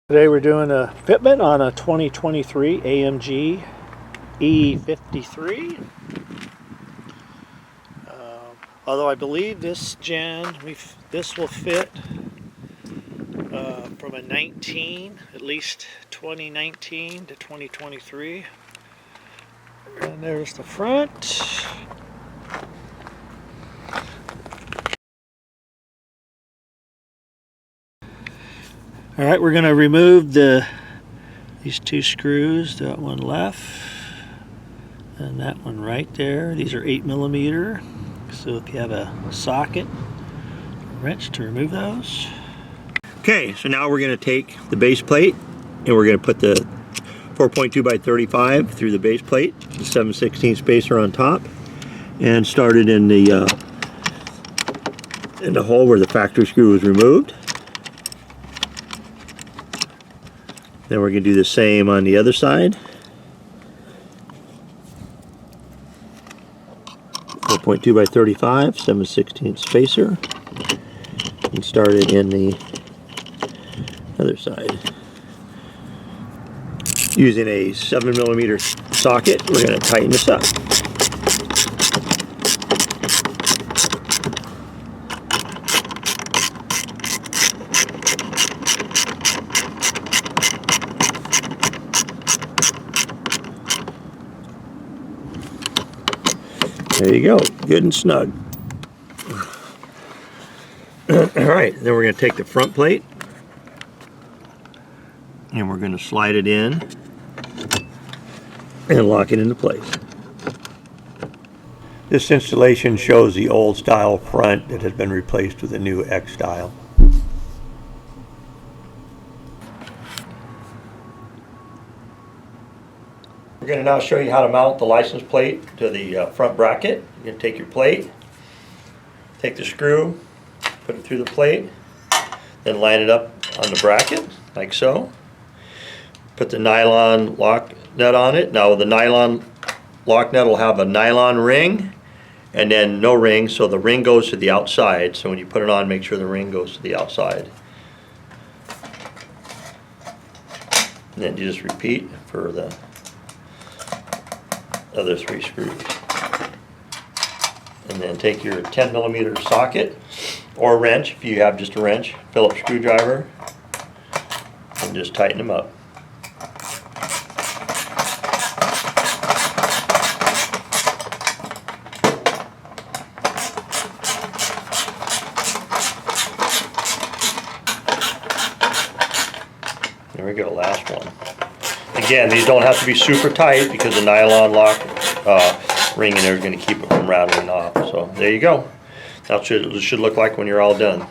Today we're doing a fitment on a 2023 AMG E53. Although I believe this this will fit from a 19, at least 2019 to 2023. And there's the front. All right, we're going to remove these two screws, that one left and that one right there. These are 8mm, so if you have a socket, a wrench to remove those. Okay, so now we're going to take the base plate and we're going to put the 4.2 by 35 through the base plate, the 7/16 spacer on top, and start it in the hole where the factory screw was removed. Then we're going to do the same on the other side. 4.2 by 35, 7/16 spacer, and start it in the other side. Using a 7mm socket, we're going to tighten this up. There you go, good and snug. Alright, then we're going to take the front plate and we're going to slide it in and lock it into place. This installation shows the old style front that has been replaced with a new X style. We're going to now show you how to mount the license plate to the front bracket. You're going to take your plate, take the screw, put it through the plate, then line it up on the bracket like so. Put the nylon lock nut on it. Now the nylon lock nut will have a nylon ring and then no ring, so the ring goes to the outside. So when you put it on, make sure the ring goes to the outside. And then you just repeat for the other 3 screws. And then take your 10mm socket or wrench, if you have just a wrench, Phillips screwdriver, and just tighten them up. There we go, last one. Again, these don't have to be super tight because the nylon lock ring in there is going to keep it from rattling off. So there you go. That's what it should look like when you're all done.